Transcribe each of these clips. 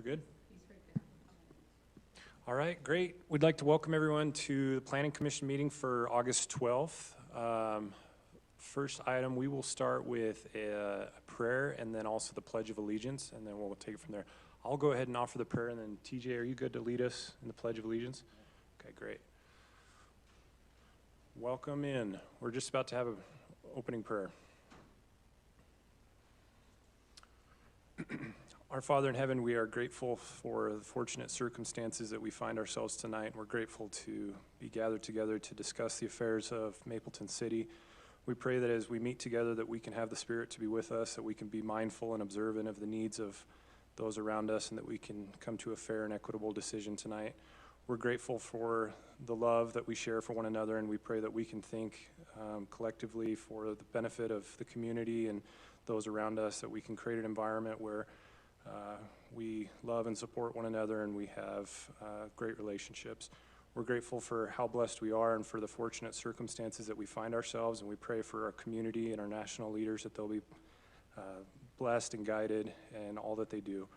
good? All right, great. We'd like to welcome everyone to the Planning Commission meeting for August 12th. First item, we will start with a prayer and then also the Pledge of Allegiance, and then we'll take it from there. I'll go ahead and offer the prayer, and then TJ, are you good to lead us in the Pledge of Allegiance? Okay, great. Welcome in. We're just about to have an opening prayer. Our Father in heaven, we are grateful for the fortunate circumstances that we find ourselves tonight. We're grateful to be gathered together to discuss the affairs of Mapleton City. We pray that as we meet together that we can have the Spirit to be with us, that we can be mindful and observant of the needs of those around us, and that we can come to a fair and equitable decision tonight. We're grateful for the love that we share for one another, and we pray that we can think collectively for the benefit of the community and those around us, that we can create an environment where we love and support one another, and we have great relationships. We're grateful for how blessed we are and for the fortunate circumstances that we find ourselves, and we pray for our community and our national leaders that they'll be blessed and guided in all that they do.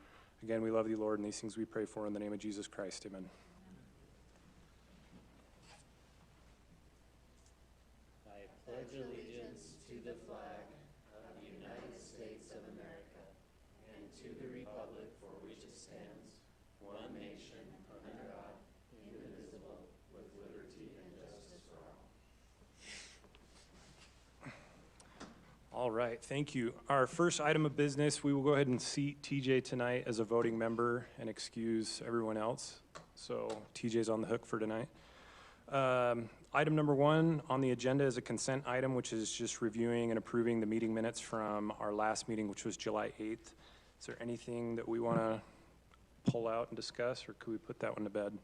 Again, we love you, Lord, and these things we pray for in the name of Jesus Christ. Amen. I pledge allegiance to the flag of the United States of America and to the republic for which it stands, one nation, under God, indivisible, with liberty and justice for all. All right, thank you. Our first item of business, we will go ahead and seat TJ tonight as a voting member and excuse everyone else. So TJ's on the hook for tonight. Item number one on the agenda is a consent item, which is just reviewing and approving the meeting minutes from our last meeting, which was July 8th. Is there anything that we want to pull out and discuss, or could we put that one to bed?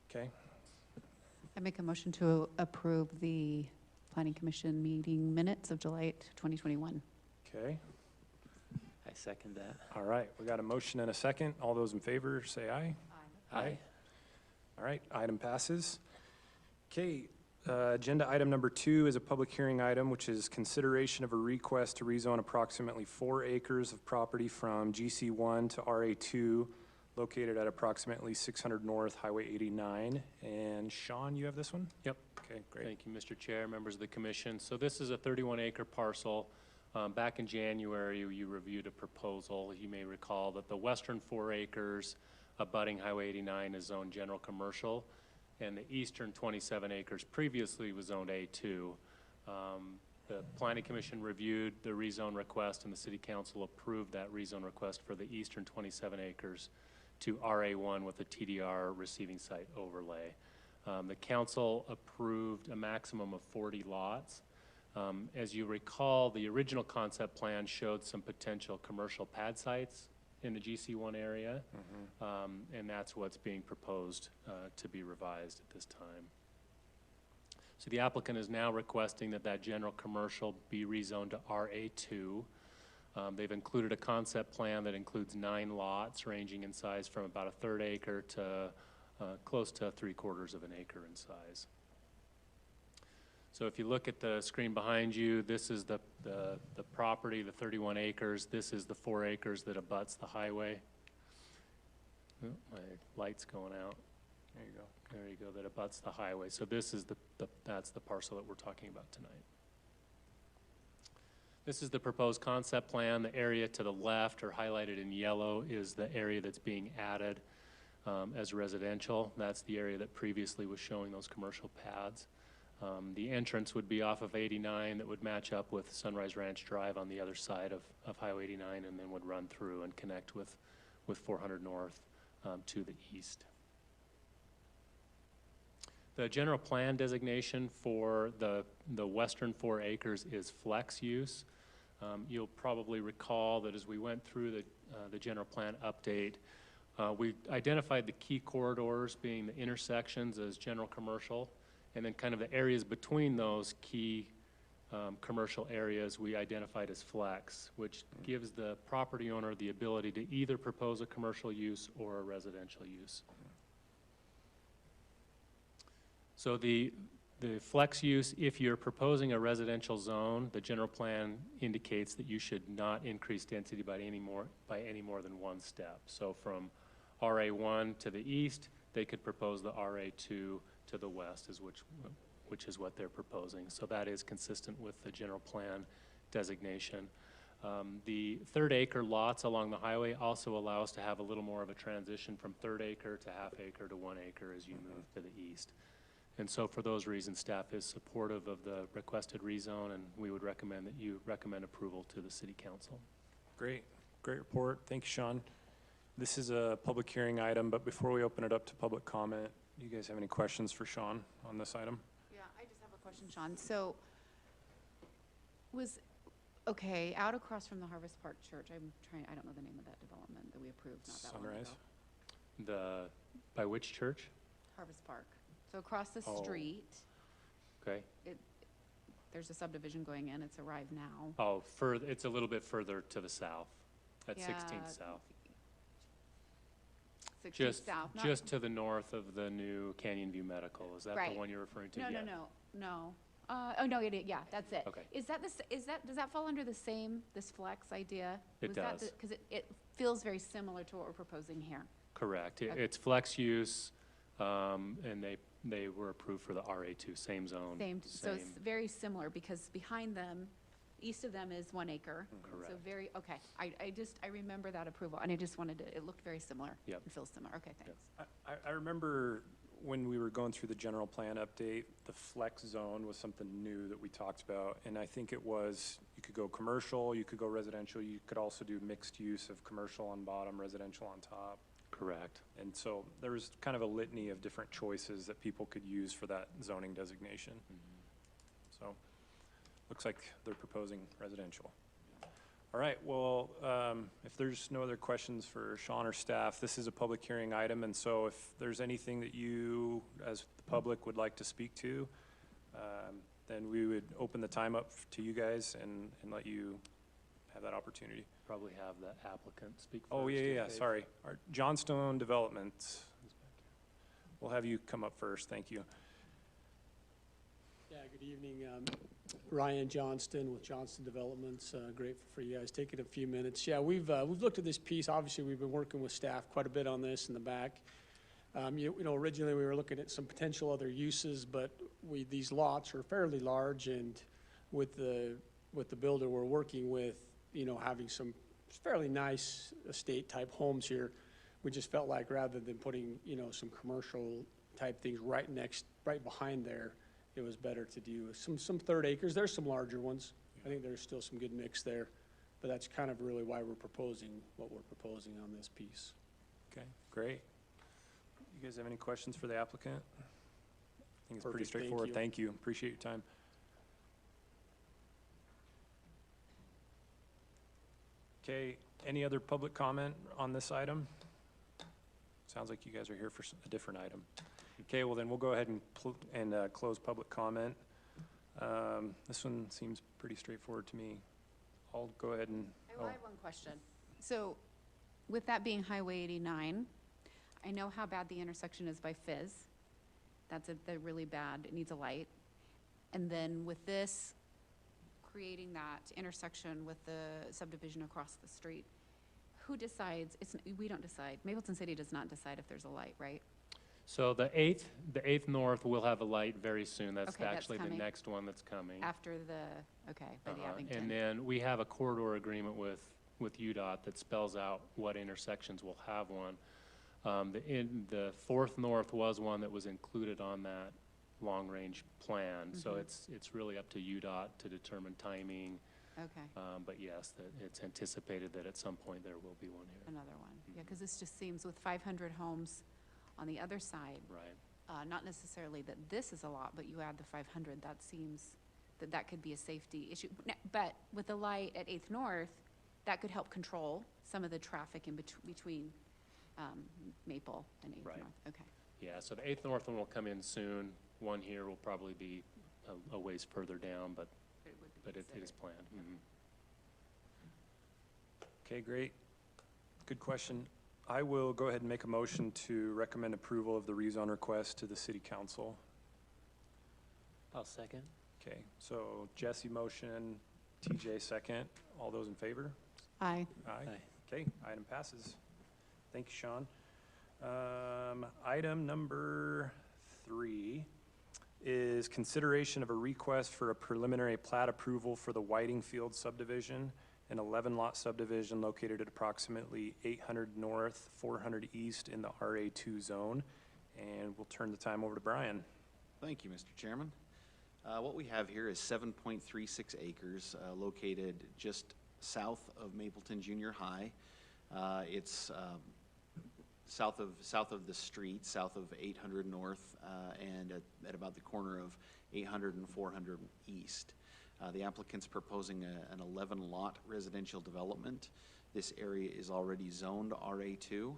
Okay. I make a motion to approve the Planning Commission meeting minutes of July 8, 2021. Okay. I second that. All right. We got a motion and a second. All those in favor say aye. Aye. All right. Item passes. Okay. Agenda item number 2 is a public hearing item, which is consideration of a request to rezone approximately 4 acres of property from GC1 to RA2, located at approximately 600 North Highway 89. And Sean, you have this one? Yep. Okay, great. Thank you, Mr. Chair, members of the commission. So this is a 31-acre parcel. Back in January, you reviewed a proposal. You may recall that the western 4 acres abutting Highway 89 is zoned general commercial, and the eastern 27 acres previously was zoned A2. The Planning Commission reviewed the rezone request, and the City Council approved that rezone request for the eastern 27 acres to RA1 with a TDR receiving site overlay. The council approved a maximum of 40 lots. As you recall, the original concept plan showed some potential commercial pad sites in the GC1 area, and that's what's being proposed to be revised at this time. So the applicant is now requesting that that general commercial be rezoned to RA2. They've included a concept plan that includes 9 lots ranging in size from about a 1/3 acre to close to 3/4 of an acre in size. So if you look at the screen behind you, this is the property, the 31 acres. This is the 4 acres that abuts the highway. Oh, my light's going out. There you go. There you go, that abuts the highway. So this is that's the parcel that we're talking about tonight. This is the proposed concept plan. The area to the left, or highlighted in yellow, is the area that's being added as residential. That's the area that previously was showing those commercial pads. The entrance would be off of 89 that would match up with Sunrise Ranch Drive on the other side of Highway 89, and then would run through and connect with 400 North to the east. The general plan designation for the western 4 acres is flex use. You'll probably recall that as we went through the general plan update, we identified the key corridors being the intersections as general commercial, and then kind of the areas between those key commercial areas we identified as flex, which gives the property owner the ability to either propose a commercial use or a residential use. So the The flex use, if you're proposing a residential zone, the general plan indicates that you should not increase density by any more than one step. So from RA1 to the east, they could propose the RA2 to the west, which is what they're proposing. So that is consistent with the general plan designation. The third acre lots along the highway also allow us to have a little more of a transition from third acre to half acre to 1 acre as you move to the east. And so for those reasons, staff is supportive of the requested rezone, and we would recommend that you recommend approval to the city council. Great report. Thank you, Sean. This is a public hearing item, but before we open it up to public comment, do you guys have any questions for Sean on this item? Yeah, I just have a question, Sean. So out across from the Harvest Park Church, I don't know the name of that development that we approved not that long ago. Sunrise? By which church? Harvest Park. So across the Oh. street, Okay. there's a subdivision going in. It's Arrive Now. Oh, it's a little bit further to the south, at 16th South. 16th South. Just to the north of the new Canyon View Medical. Is that the Right. one you're referring to? No. Yeah, that's it. Okay. Does that fall under this flex idea? It does. Because it feels very similar to what we're proposing here. Correct. Okay. It's flex use, and they were approved for the RA2, same zone. So it's very similar because behind them, east of them is 1 acre. Correct. So okay. I remember that approval and I just it looked very similar. Yep. It feels similar. Okay, thanks. I remember when we were going through the general plan update, the flex zone was something new that we talked about. And I think it was, you could go commercial, you could go residential, you could also do mixed use of commercial on bottom, residential on top. Correct. And so there was kind of a litany of different choices that people could use for that zoning designation. So, looks like they're proposing residential. All right, well, if there's no other questions for Sean or staff, this is a public hearing item, and so if there's anything that you, as the public, would like to speak to, then we would open the time up to you guys and let you have that opportunity. Probably have the applicant speak first. Oh, if yeah, they've- sorry. Our Johnstone Development. We'll have you come up first, thank you. Yeah, good evening. Ryan Johnston with Johnston Developments. Grateful for you guys taking a few minutes. Yeah, we've looked at this piece. Obviously, we've been working with staff quite a bit on this in the back. Originally we were looking at some potential other uses, but these lots are fairly large, and with the builder we're working with, having some fairly nice estate type homes here, we just felt like rather than putting, some commercial type things right behind there, it was better to do some third acres. There's some larger ones. I think there's still some good mix there, but that's kind of really why we're proposing what we're proposing on this piece. Okay, great. You guys have any questions for the applicant? I think it's pretty Perfect, thank straightforward. you. Thank you. Appreciate your time. Okay, any other public comment on this item? Sounds like you guys are here for a different item. Okay, well then we'll go ahead and close public comment. This one seems pretty straightforward to me. I'll go ahead and, I have one question. So with that being Highway 89, I know how bad the intersection is by Fizz. They're really bad. It needs a light. And then with this, creating that intersection with the subdivision across the street, who decides? We don't decide. Mapleton City does not decide if there's a light, right? So the 8th North will have a light very soon. That's Okay, that's actually the coming. next one that's coming. After by the Abington. And then we have a corridor agreement with UDOT that spells out what intersections will have one. The 4th North was one that was included on that long-range plan. So it's really up to UDOT to determine timing. Okay, But yes, it's anticipated that at some point there will be one here. another one. Yeah, because this just seems with 500 homes on the other side, Right. not necessarily that this is a lot, but you add the 500, that seems that could be a safety issue. But with the light at 8th North, that could help control some of the traffic in between Maple and 8th Right. North. Okay. Yeah, so the 8th North one will come in soon. One here will probably be a ways further down, but it is planned. Mhm. okay, great. Good question. I will go ahead and make a motion to recommend approval of the rezone request to the city council. I'll second. Okay, so Jesse motion, TJ second. All those in favor? Aye. Aye. Okay, item passes. Thank you, Sean. Item number 3 is consideration of a request for a preliminary plat approval for the Whitingfield subdivision, an 11-lot subdivision located at approximately 800 north, 400 east in the RA2 zone. And we'll turn the time over to Brian. Thank you, Mr. Chairman. What we have here is 7.36 acres located just south of Mapleton Junior High. It's south of the street, south of 800 north, and at about the corner of 800 and 400 east. The applicant's proposing an 11-lot residential development. This area is already zoned RA2,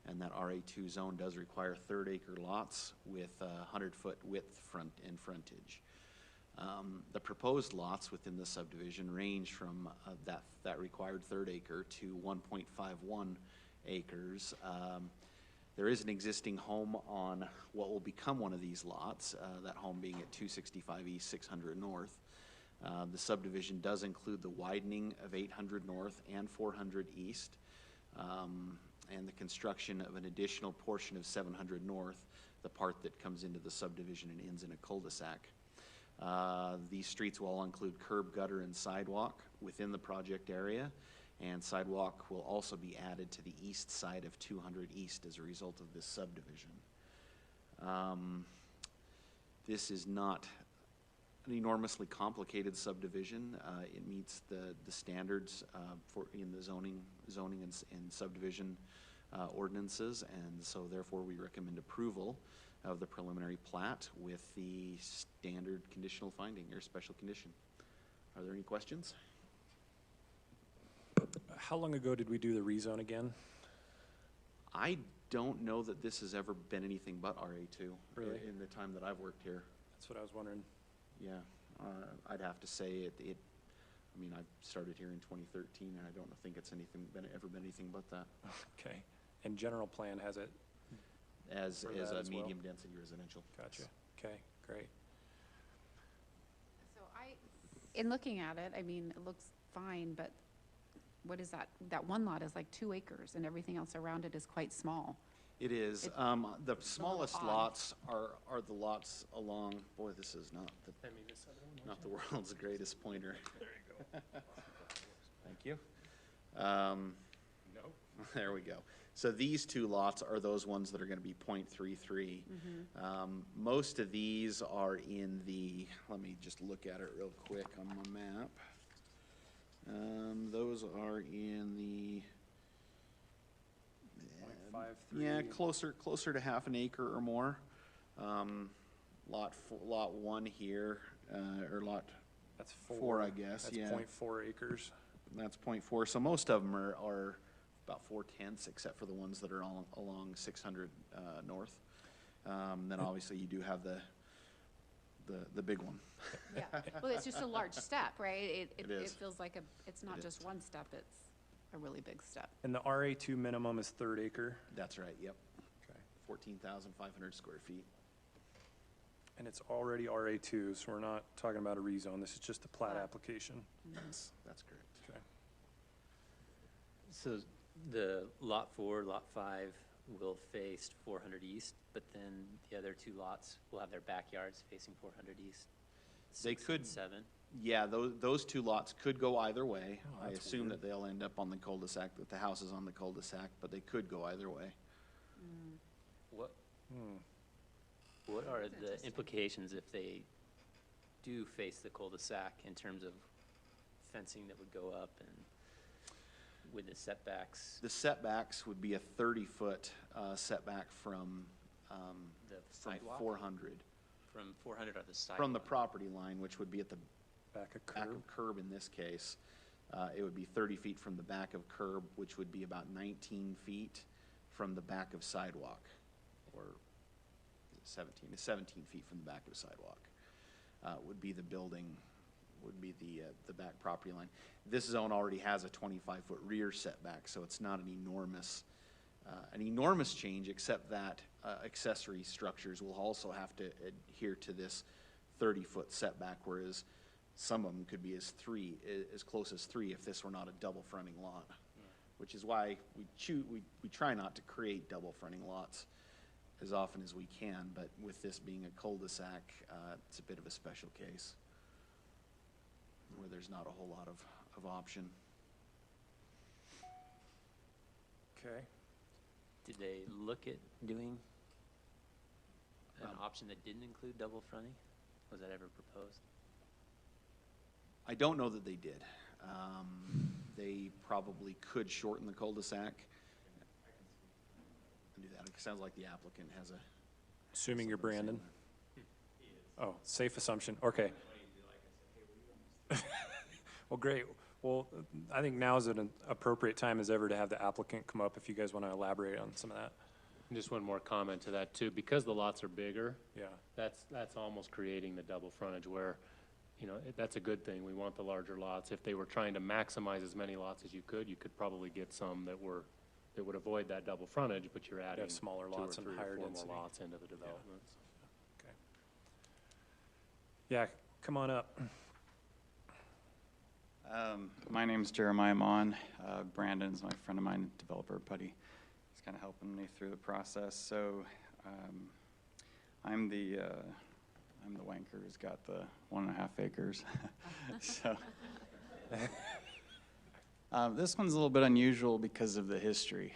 and that RA2 zone does require third-acre lots with 100-foot width front and frontage. The proposed lots within the subdivision range from that required third acre to 1.51 acres. There is an existing home on what will become one of these lots, that home being at 265 East, 600 North. The subdivision does include the widening of 800 North and 400 East, and the construction of an additional portion of 700 North, the part that comes into the subdivision and ends in a cul-de-sac. These streets will all include curb, gutter, and sidewalk within the project area, and sidewalk will also be added to the east side of 200 East as a result of this subdivision. This is not an enormously complicated subdivision. It meets the standards in the zoning and subdivision ordinances, and so therefore we recommend approval of the preliminary plat with the standard conditional finding or special condition. Are there any questions? How long ago did we do the rezone again? I don't know that this has ever been anything but RA2 Really? in the time that I've worked here. That's what I was wondering. Yeah, I'd have to say I mean, I started here in 2013, and I don't think it's ever been anything but that. Okay. And general plan has it? As For a that as well? medium density residential. Gotcha. Okay, great. So in looking at it, I mean, it looks fine, but what is that? That one lot is like 2 acres and everything else around it is quite small. It is. The smallest odd. lots are the lots along, boy, this is not the world's greatest pointer. There you go. Thank you. No. There we go. So these 2 lots are those ones that are going to be .33. Most of these are in the, let me just look at it real quick on my map. Those are in the, 0.53. yeah, closer to half an acre or more. Lot 1 here, or lot That's 4, I guess, That's yeah. 0.4 acres. That's .4. So most of them are about 4/10, except for the ones that are along 600 north. Then obviously you do have the big one. Yeah, well, it's just a large step, right? It It is. feels like it's not It just is. one step, it's a really big step. And the RA2 minimum is third acre. That's right. Yep. Okay. 14,500 square feet. And it's already RA2, so we're not talking about a rezone. This is just a plat Plat. application. That's correct. Okay. So the lot 4, lot 5 will face 400 east, but then the other 2 lots will have their backyards facing 400 east. They 6 and could- 7. Yeah, those 2 lots could go either way. Oh, I that's assume weird. that they'll end up on the cul-de-sac, that the house is on the cul-de-sac, but they could go either way. What Hmm. what are That's the interesting. implications if they do face the cul-de-sac in terms of fencing that would go up and with the setbacks, The setbacks would be a 30-foot setback from the sidewalk 400. from 400 on the sidewalk? From the property line, which would be at the Back a back curb. of curb in this case. It would be 30 feet from the back of curb, which would be about 19 feet from the back of sidewalk, or 17 feet from the back of sidewalk. Would be the building, would be the back property line. This zone already has a 25-foot rear setback, so it's not an enormous change, except that accessory structures will also have to adhere to this 30-foot setback, whereas some of them could be as close as 3 if this were not a double fronting lot. Which is why we try not to create double fronting lots as often as we can, but with this being a cul-de-sac, it's a bit of a special case where there's not a whole lot of option. Okay. Did they look at doing an option that didn't include double fronting? Was that ever proposed? I don't know that they did. They probably could shorten the cul-de-sac and do that. It sounds like the applicant has a. Assuming you're something to say Brandon. on Oh, safe assumption. Okay. Well, great. Well, I think now is an appropriate time as ever to have the applicant come up if you guys want to elaborate on some of that. And just one more comment to that too, because the lots are bigger, Yeah. that's almost creating the double frontage where, you know, that's a good thing. We want the larger lots. If they were trying to maximize as many lots as you could probably get some that would avoid that double frontage, but you're adding smaller 2 or lots and 3 or higher 4 density. more lots into the development. Okay. Yeah, come on up. My name's Jeremiah Mon. Brandon's my friend of mine, developer buddy. He's kind of helping me through the process. So I'm the wanker who's got the 1.5 acres. So this one's a little bit unusual because of the history.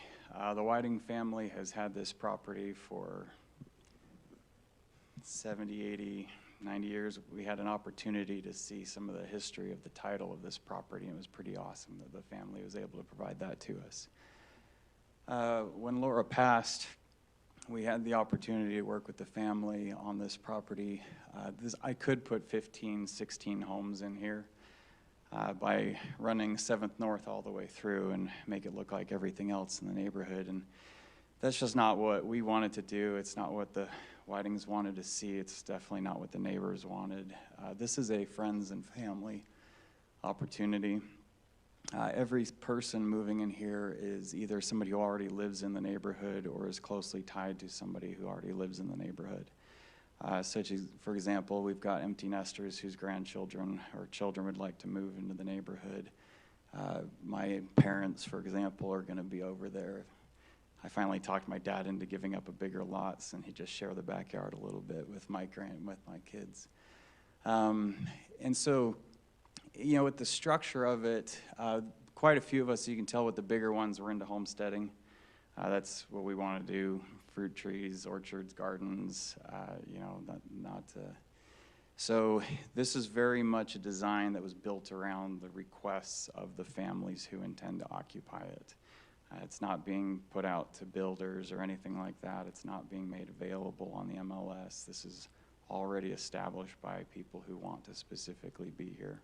The Whiting family has had this property for 70, 80, 90 years. We had an opportunity to see some of the history of the title of this property, and it was pretty awesome that the family was able to provide that to us. When Laura passed, we had the opportunity to work with the family on this property. I could put 15, 16 homes in here by running 7th North all the way through and make it look like everything else in the neighborhood. And that's just not what we wanted to do. It's not what the Whitings wanted to see. It's definitely not what the neighbors wanted. This is a friends and family opportunity. Every person moving in here is either somebody who already lives in the neighborhood or is closely tied to somebody who already lives in the neighborhood. Such as, for example, we've got empty nesters whose grandchildren or children would like to move into the neighborhood. My parents, for example, are going to be over there. I finally talked my dad into giving up a bigger lot, and he'd just share the backyard a little bit with my kids. And so, you know, with the structure of it, quite a few of us, you can tell with the bigger ones, we're into homesteading. That's what we want to do: fruit trees, orchards, gardens. You know, So this is very much a design that was built around the requests of the families who intend to occupy it. It's not being put out to builders or anything like that. It's not being made available on the MLS. This is already established by people who want to specifically be here.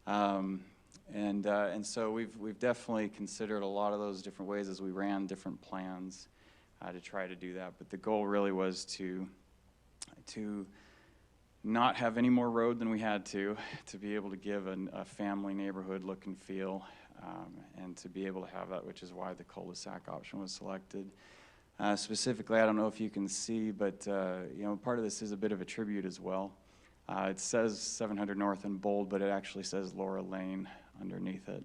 And so we've definitely considered a lot of those different ways as we ran different plans to try to do that. But the goal really was to not have any more road than we had to be able to give a family neighborhood look and feel, and to be able to have that, which is why the cul-de-sac option was selected. Specifically, I don't know if you can see, but you know, part of this is a bit of a tribute as well. It says 700 North in bold, but it actually says Laura Lane underneath it.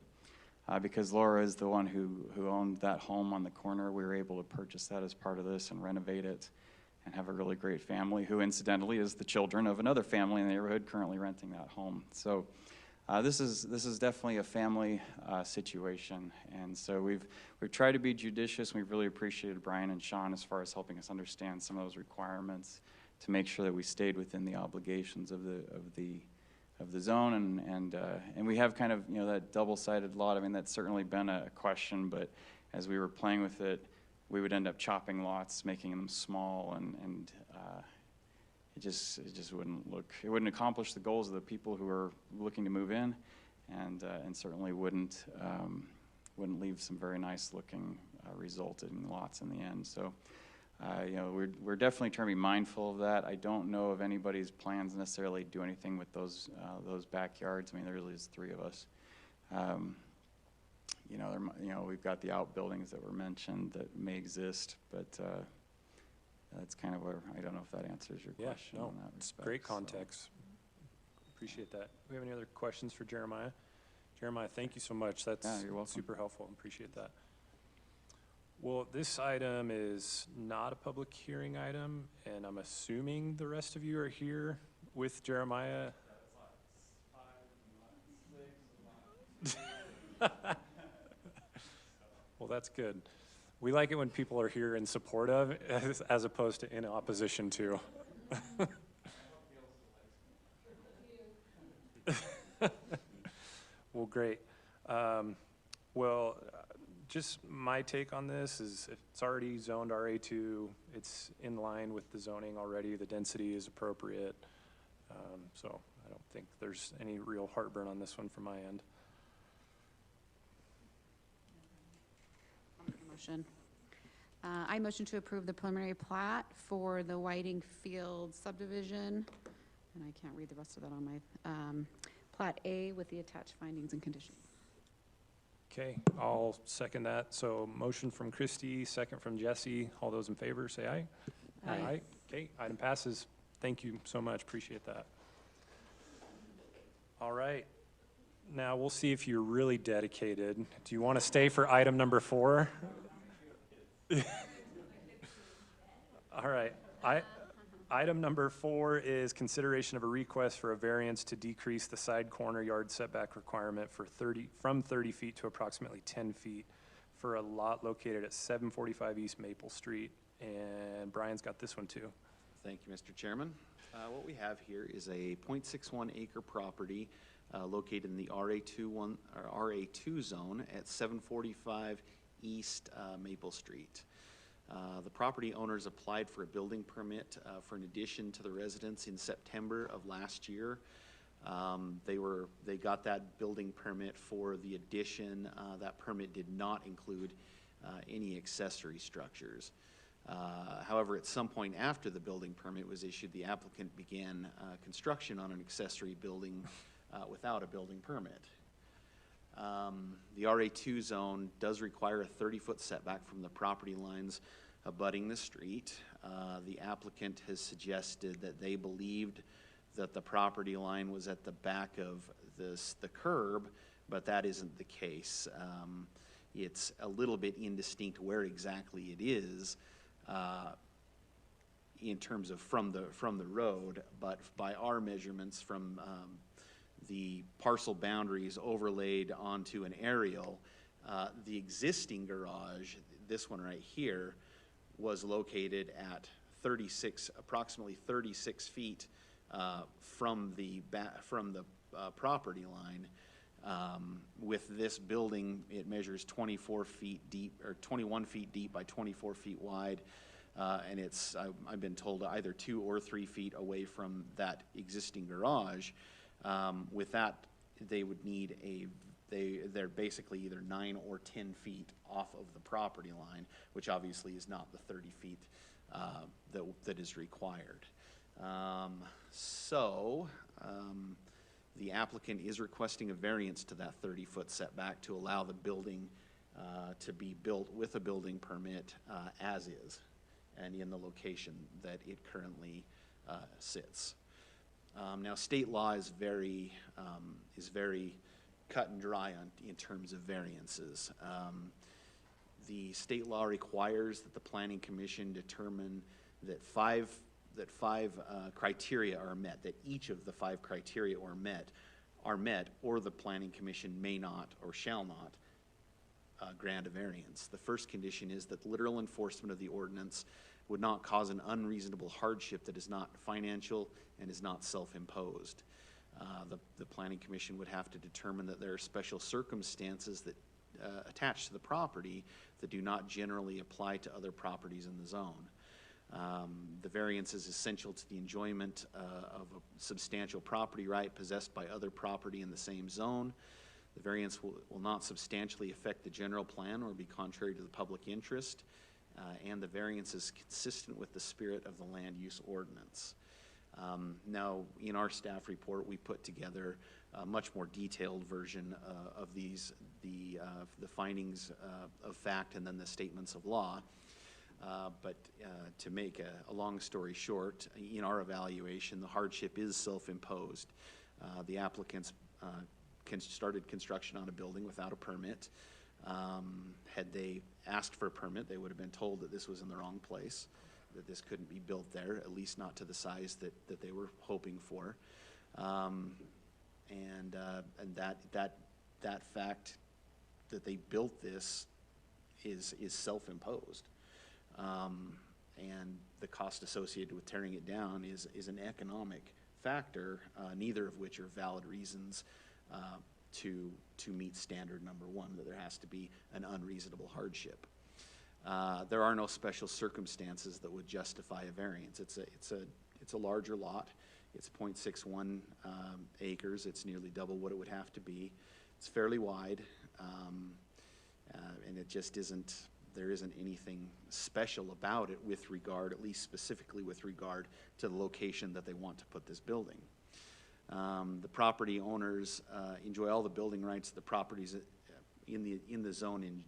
Because Laura is the one who owned that home on the corner, we were able to purchase that as part of this and renovate it and have a really great family who incidentally is the children of another family in the neighborhood currently renting that home. So this is definitely a family situation, and so we've tried to be judicious. We've really appreciated Brian and Sean as far as helping us understand some of those requirements to make sure that we stayed within the obligations of the zone, and we have kind of, you know, that double-sided lot. I mean, that's certainly been a question, but as we were playing with it, we would end up chopping lots, making them small, and it just wouldn't accomplish the goals of the people who are looking to move in, and certainly wouldn't leave some very nice looking resulting lots in the end. So you know, we're definitely trying to be mindful of that. I don't know of anybody's plans necessarily to do anything with those backyards. I mean, there really is 3 of us. You know, we've got the outbuildings that were mentioned that may exist, but that's kind of where, I don't know if that answers your Yeah, question no, in that it's respect. great so. context. Appreciate that. Do we have any other questions for Jeremiah? Jeremiah, thank you so much. That's Yeah, you're welcome. super helpful. Appreciate that. Well, this item is not a public hearing item, and I'm assuming the rest of you are here with Jeremiah. Well, that's good. We like it when people are here in support of, as opposed to in opposition to. Well, great. Just my take on this is it's already zoned RA2. It's in line with the zoning already. The density is appropriate. So I don't think there's any real heartburn on this one from my end. Motion. I motion to approve the preliminary plat for the Whiting Field subdivision, and I can't read the rest of that on my, Plat A with the attached findings and conditions. Okay, I'll second that. So motion from Christie, second from Jesse. All those in favor, say aye. Aye. Okay, item passes. Thank you so much. Appreciate that. All right. Now we'll see if you're really dedicated. Do you want to stay for item number 4? All right. Item number 4 is consideration of a request for a variance to decrease the side corner yard setback requirement from 30 feet to approximately 10 feet for a lot located at 745 East Maple Street. And Brian's got this one too. Thank you, Mr. Chairman. What we have here is a .61 acre property located in the RA2 zone at 745 East Maple Street. The property owners applied for a building permit for an addition to the residence in September of last year. They got that building permit for the addition. That permit did not include any accessory structures. However, at some point after the building permit was issued, the applicant began construction on an accessory building without a building permit. The RA2 zone does require a 30-foot setback from the property lines abutting the street. The applicant has suggested that they believed that the property line was at the back of the curb, but that isn't the case. It's a little bit indistinct where exactly it is in terms of from the road, but by our measurements from the parcel boundaries overlaid onto an aerial, the existing garage, this one right here, was located at approximately 36 feet from the property line. With this building, it measures 24 feet deep, or 21 feet deep by 24 feet wide, and I've been told either 2 or 3 feet away from that existing garage. With that, they would need they're basically either 9 or 10 feet off of the property line, which obviously is not the 30 feet that is required. The applicant is requesting a variance to that 30-foot setback to allow the building to be built with a building permit as is, and in the location that it currently sits. Now, state law is very cut and dry in terms of variances. The state law requires that the Planning Commission determine that five criteria are met, that each of the 5 criteria are met, or the Planning Commission may not or shall not grant a variance. The first condition is that literal enforcement of the ordinance would not cause an unreasonable hardship that is not financial and is not self-imposed. The Planning Commission would have to determine that there are special circumstances that attach to the property that do not generally apply to other properties in the zone. The variance is essential to the enjoyment of a substantial property right possessed by other property in the same zone. The variance will not substantially affect the general plan or be contrary to the public interest, and the variance is consistent with the spirit of the land use ordinance. Now, in our staff report, we put together a much more detailed version of the findings of fact and then the statements of law. But to make a long story short, in our evaluation, the hardship is self-imposed. The applicants started construction on a building without a permit. Had they asked for a permit, they would have been told that this was in the wrong place, that this couldn't be built there, at least not to the size that they were hoping for. And that fact that they built this is self-imposed. And the cost associated with tearing it down is an economic factor, neither of which are valid reasons to meet standard number one, that there has to be an unreasonable hardship. There are no special circumstances that would justify a variance. It's a larger lot. It's 0.61 acres. It's nearly double what it would have to be. It's fairly wide, and it just isn't. There isn't anything special about it with regard, at least specifically with regard to the location that they want to put this building. The property owners enjoy all the building rights the properties in the zone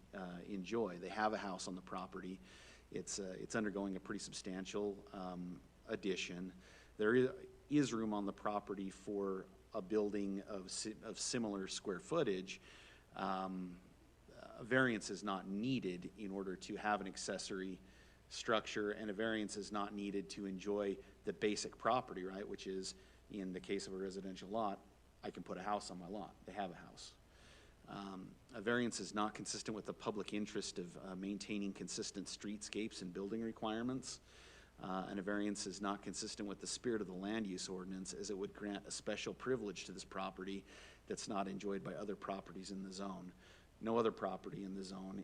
enjoy. They have a house on the property. It's undergoing a pretty substantial addition. There is room on the property for a building of similar square footage. A variance is not needed in order to have an accessory structure, and a variance is not needed to enjoy the basic property, right, which is, in the case of a residential lot, I can put a house on my lot. They have a house. A variance is not consistent with the public interest of maintaining consistent streetscapes and building requirements. And a variance is not consistent with the spirit of the land use ordinance, as it would grant a special privilege to this property that's not enjoyed by other properties in the zone. No other property in the zone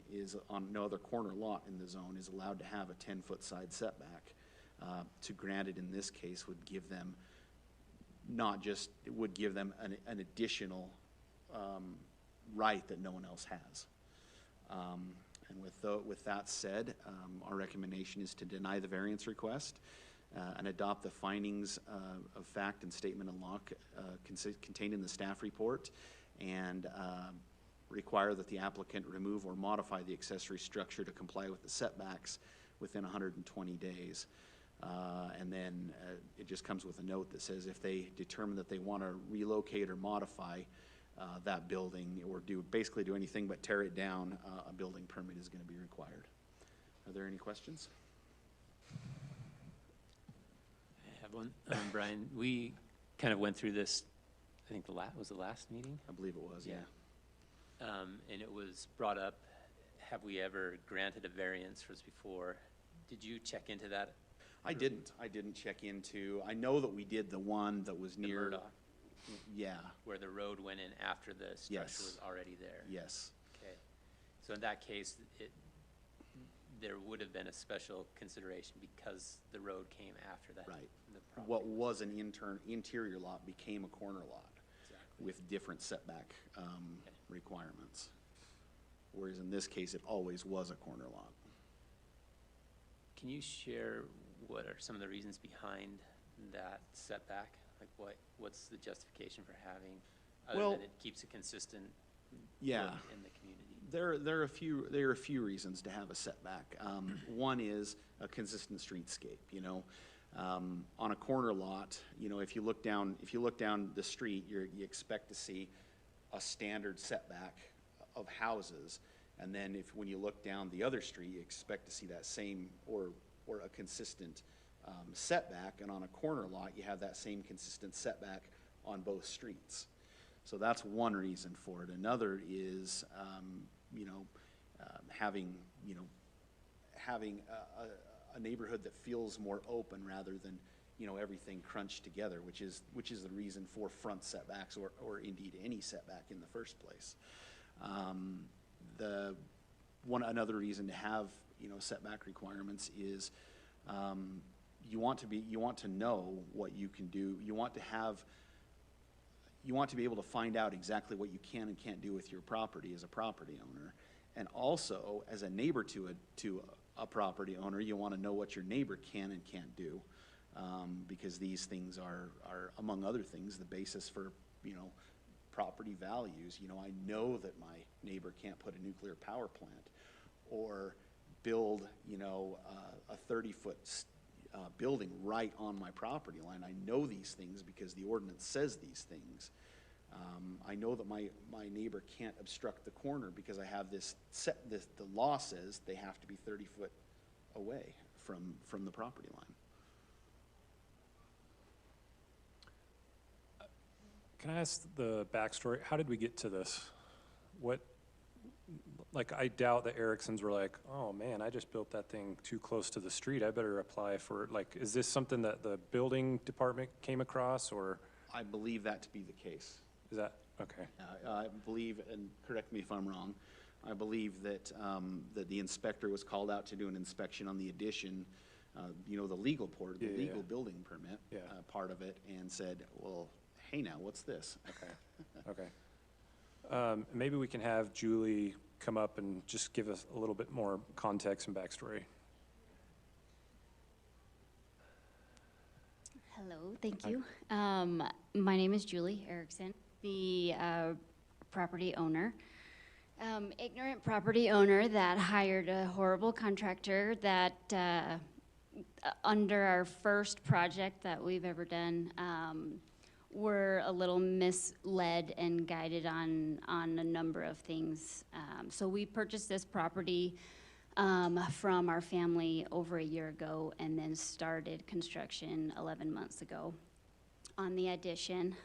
no other corner lot in the zone is allowed to have a 10-foot side setback. To grant it in this case would give them it would give them an additional right that no one else has. And with that said, our recommendation is to deny the variance request and adopt the findings of fact and statement of law contained in the staff report, and require that the applicant remove or modify the accessory structure to comply with the setbacks within 120 days. And then it just comes with a note that says if they determine that they want to relocate or modify that building, or basically do anything but tear it down, a building permit is going to be required. Are there any questions? I have one. Brian, we kind of went through this, I think was the last meeting? I believe it was, yeah. And it was brought up, have we ever granted a variance for this before? Did you check into that? I didn't check into, I know that we did the one that was The near. Murdoch, Yeah, where the road went in after the structure Yes. was already there? yes. Okay. So in that case, there would have been a special consideration because the road came after that. Right. The property. What was an interior lot became a corner lot Exactly. with different setback requirements. Whereas in this case, it always was a corner lot. Can you share what are some of the reasons behind that setback? Like what's the justification for having, other Well, than it keeps a consistent Yeah. look in the community? There are a few reasons to have a setback. One is a consistent streetscape. On a corner lot, if you look down the street, you expect to see a standard setback of houses, and then when you look down the other street, you expect to see that same or a consistent setback. And on a corner lot, you have that same consistent setback on both streets. So that's one reason for it. Another is, having a neighborhood that feels more open rather than, everything crunched together, which is the reason for front setbacks or indeed any setback in the first place. Another reason to have, setback requirements is, you want to know what you can do. You want to be able to find out exactly what you can and can't do with your property as a property owner. And also, as a neighbor to a property owner, you want to know what your neighbor can and can't do, because these things are, among other things, the basis for, property values. I know that my neighbor can't put a nuclear power plant, or build, you know, a 30-foot building right on my property line. I know these things because the ordinance says these things. I know that my neighbor can't obstruct the corner because I have this the law says they have to be 30 foot away from the property line. Can I ask the backstory? How did we get to this? Like, I doubt that Ericksons were like, oh man, I just built that thing too close to the street. I better apply for, like, is this something that the building department came across, or I believe that to be the case. is that, okay? I believe, and correct me if I'm wrong, I believe that, that the inspector was called out to do an inspection on the addition, you know, the legal Yeah, yeah, legal yeah. building permit, Yeah. part of it, and said, well, hey now, what's this? Okay. Maybe we can have Julie come up and just give us a little bit more context and backstory. Hello, thank you. My name is Julie Erickson, the property owner. Ignorant property owner that hired a horrible contractor that under our first project that we've ever done, were a little misled and guided on a number of things. So we purchased this property from our family over a year ago and then started construction 11 months ago on the addition.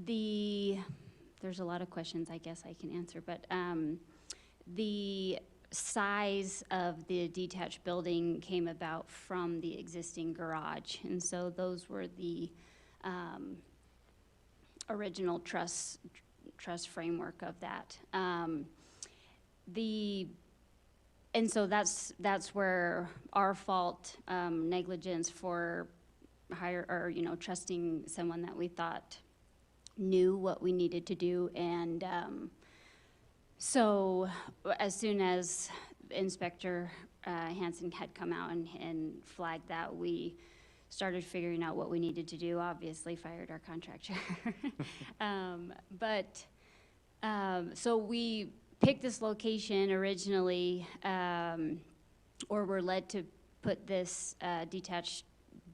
There's a lot of questions I guess I can answer, but the size of the detached building came about from the existing garage. And so those were the original truss framework of that. And so that's where our fault, negligence for trusting someone that we thought knew what we needed to do. And so as soon as Inspector Hansen had come out and flagged that, we started figuring out what we needed to do, obviously fired our contractor. So we picked this location originally, or were led to put this detached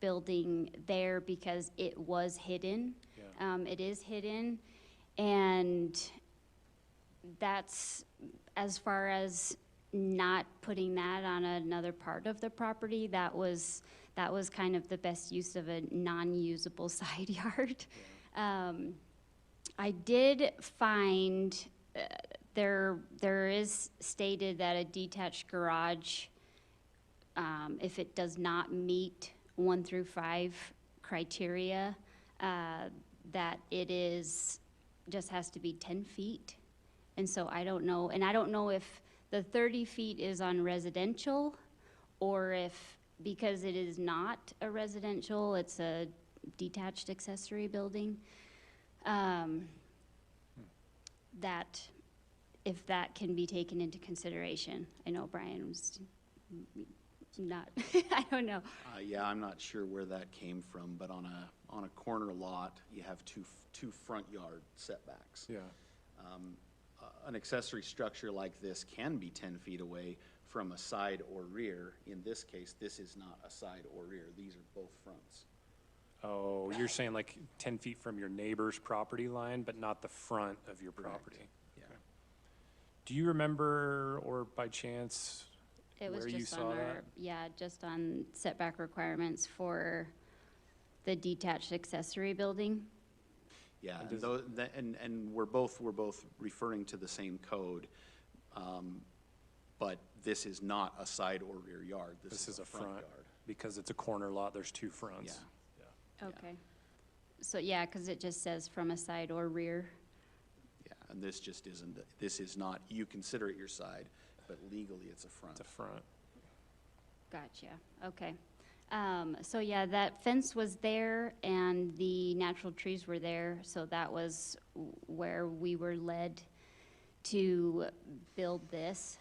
building there because it was hidden. Yeah. It is hidden, and that's as far as not putting that on another part of the property. That was kind of the best use of a non-usable side yard. I did find there is stated that a detached garage, if it does not meet 1 through 5 criteria, that it just has to be 10 feet. And so I don't know, and I don't know if the 30 feet is on residential, or if, because it is not a residential, it's a detached accessory building, that if that can be taken into consideration. I know Brian was not, I don't know. Yeah, I'm not sure where that came from, but on a corner lot, you have two front yard setbacks. Yeah. An accessory structure like this can be 10 feet away from a side or rear. In this case, this is not a side or rear. These are both fronts. Oh, you're saying like 10 feet from your neighbor's property line, but not the front of your Correct. property? Yeah. Okay. Do you remember, or by chance, It was where you just saw on that? yeah, just on setback requirements for the detached accessory building. Yeah, And and, and we're both referring to the same code, but this is not a side or rear yard. This is a front. yard. Because it's a corner lot, there's two fronts. Yeah. Yeah. Okay. So, yeah, because it just says from a side or rear. Yeah, and this just isn't. This is not. You consider it your side, but legally it's a front. It's a front. Gotcha, okay. So yeah, that fence was there and the natural trees were there, so that was where we were led to build this.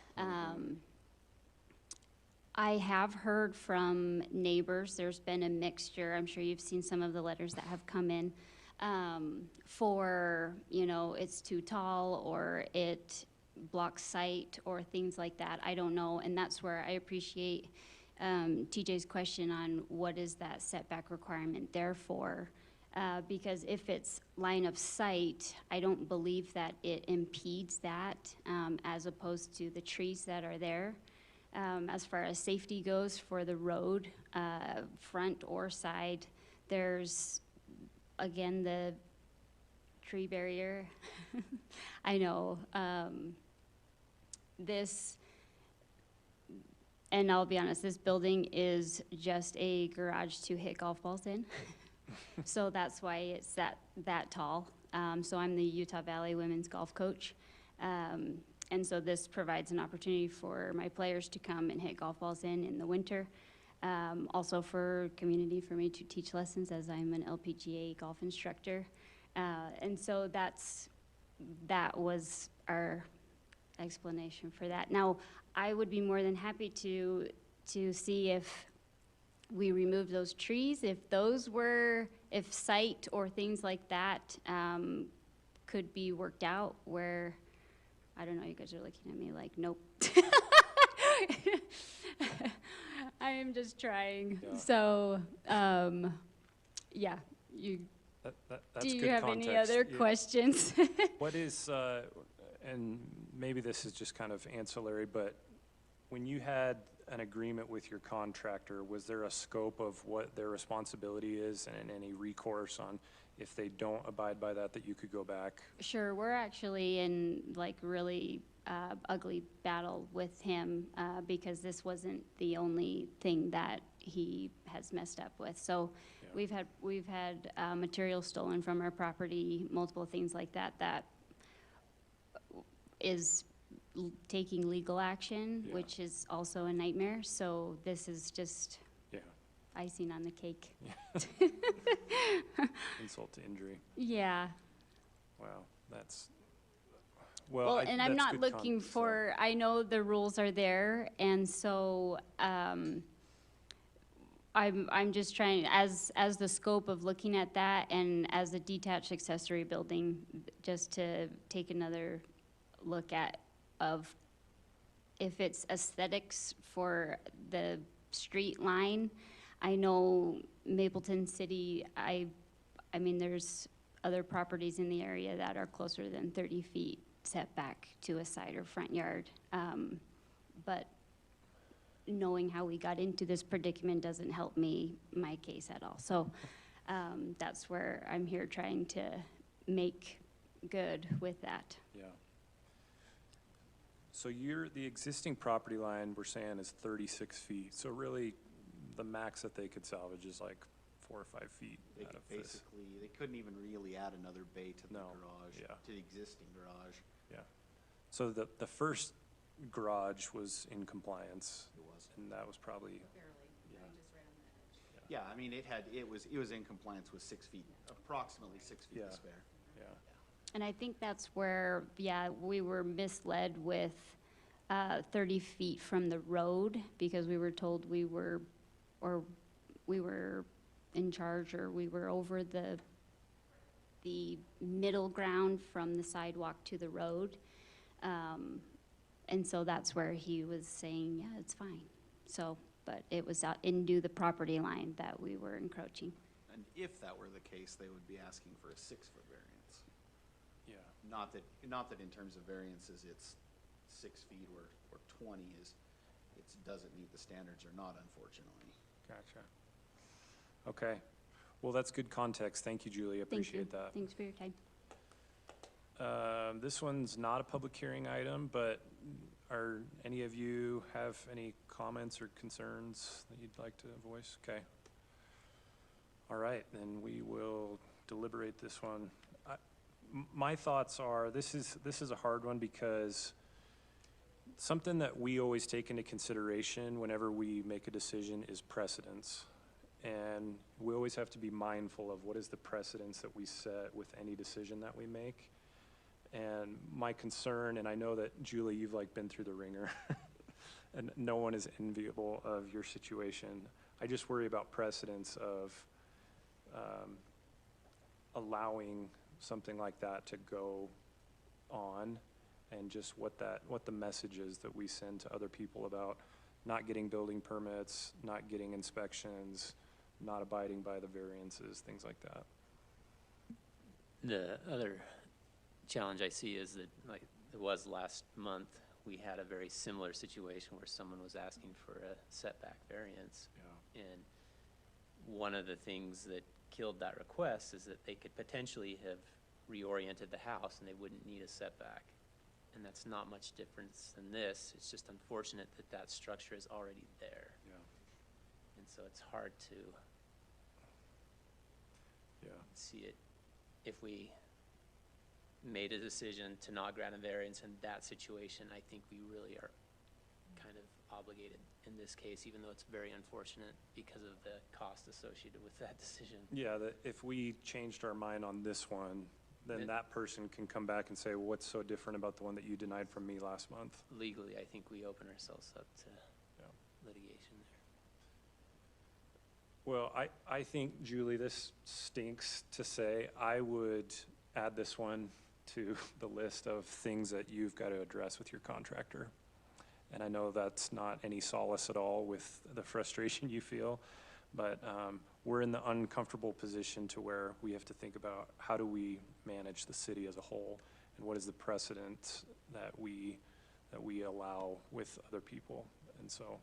I have heard from neighbors, there's been a mixture, I'm sure you've seen some of the letters that have come in, for, it's too tall, or it block site or things like that. I don't know, and that's where I appreciate TJ's question on what is that setback requirement there for? Because if it's line of sight, I don't believe that it impedes that, as opposed to the trees that are there. As far as safety goes for the road, front or side, there's, again, the tree barrier. I know, this, and I'll be honest, this building is just a garage to hit golf balls in. So that's why it's that tall. So I'm the Utah Valley Women's Golf Coach. And so this provides an opportunity for my players to come and hit golf balls in the winter. Also for community, for me to teach lessons as I'm an LPGA golf instructor. And so that was our explanation for that. Now, I would be more than happy to see if we remove those trees, if site or things like that could be worked out where, I don't know, you guys are looking at me like, nope. I am just trying. Yeah. So, yeah, That's do you good have any context. other questions? What is, and maybe this is just kind of ancillary, but when you had an agreement with your contractor, was there a scope of what their responsibility is and any recourse on if they don't abide by that you could go back? Sure, we're actually in like really ugly battle with him because this wasn't the only thing that he has messed up with. So Yeah. we've had material stolen from our property, multiple things like that is taking legal action, Yeah. which is also a nightmare. So this is just Yeah, icing on the cake. insult to injury. Yeah. Wow, that's, Well, I- and I'm that's not good looking context, for, I know the rules are there, and so, I'm just trying, as the scope of looking at that and as a detached accessory building, just to take another look at of if it's aesthetics for the street line. I know Mapleton City, I mean, there's other properties in the area that are closer than 30 feet setback to a side or front yard. But knowing how we got into this predicament doesn't help my case at all. So that's where I'm here trying to make good with that. yeah. So the existing property line, we're saying, is 36 feet. So really, the max that they could salvage is like 4 or 5 feet They out could of this. basically, they couldn't even really add another bay to the No, garage, yeah. to the existing garage. So the first garage was in compliance, It was. and that was probably, Yeah, I mean, it was in compliance with 6 feet, approximately 6 feet Yeah. to spare. yeah. And I think that's where, we were misled with 30 feet from the road because we were told we were in charge, or we were over the middle ground from the sidewalk to the road. And so that's where he was saying, yeah, it's fine. So, but it was out into the property line that we were encroaching. And if that were the case, they would be asking for a 6-foot variance. Yeah, Not that in terms of variances, it's 6 feet or 20 doesn't meet the standards or not, unfortunately. gotcha. Okay, well, that's good context. Thank you, Julie, Thank you. appreciate that. Thanks for your time. This one's not a public hearing item, but any of you have any comments or concerns that you'd like to voice? Okay. All right, then we will deliberate this one. My thoughts are, this is a hard one because something that we always take into consideration whenever we make a decision is precedence. And we always have to be mindful of what is the precedence that we set with any decision that we make. And my concern, and I know that Julie, you've like been through the ringer, and no one is enviable of your situation. I just worry about precedence of allowing something like that to go on. and just what the message is that we send to other people about not getting building permits, not getting inspections, not abiding by the variances, things like that. The other challenge I see is that, like it was last month, we had a very similar situation where someone was asking for a setback variance. And one of the things that killed that request is that they could potentially have reoriented the house and they wouldn't need a setback. And that's not much difference than this. It's just unfortunate that that structure is already there. Yeah. And so it's hard to Yeah. see it. If we made a decision to not grant a variance in that situation, I think we really are kind of obligated in this case, even though it's very unfortunate because of the cost associated with that decision. Yeah, that if we changed our mind on this one, then Then- that person can come back and say, well, what's so different about the one that you denied from me last month? Legally, I think we open ourselves up to Yeah. litigation there. Well, I think, Julie, this stinks to say. I would add this one to the list of things that you've got to address with your contractor. And I know that's not any solace at all with the frustration you feel, but we're in the uncomfortable position to where we have to think about how do we manage the city as a whole, and what is the precedent that we allow with other people. And so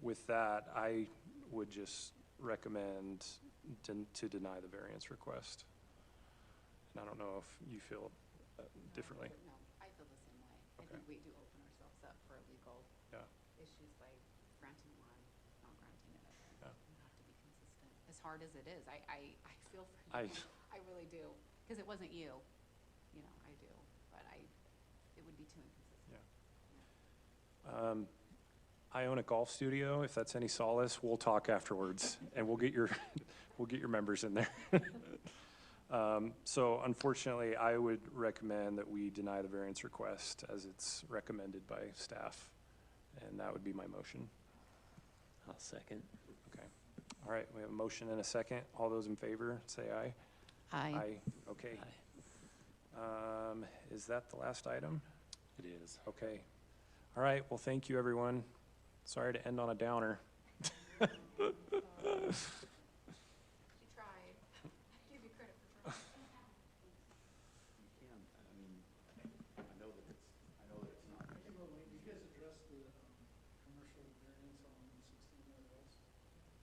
with that, I would just recommend to deny the variance request. And I don't know if you feel differently. No, I feel the same way. I Okay. think we do open ourselves up for legal Yeah. issues by granting one, not granting another. Yeah. We have to be consistent, as hard as it is. I feel for I- you. I really do, because it wasn't you. You know, I do, but it would be too inconsistent. I own a golf studio. If that's any solace, we'll talk afterwards, and we'll get your members in there. So unfortunately, I would recommend that we deny the variance request as it's recommended by staff, and that would be my motion. I'll second. Okay. All right, we have a motion and a second. All those in favor, say aye. Aye. Okay. Aye. Is that the last item? It is. Okay. All right, well, thank you, everyone. Sorry to end on a downer.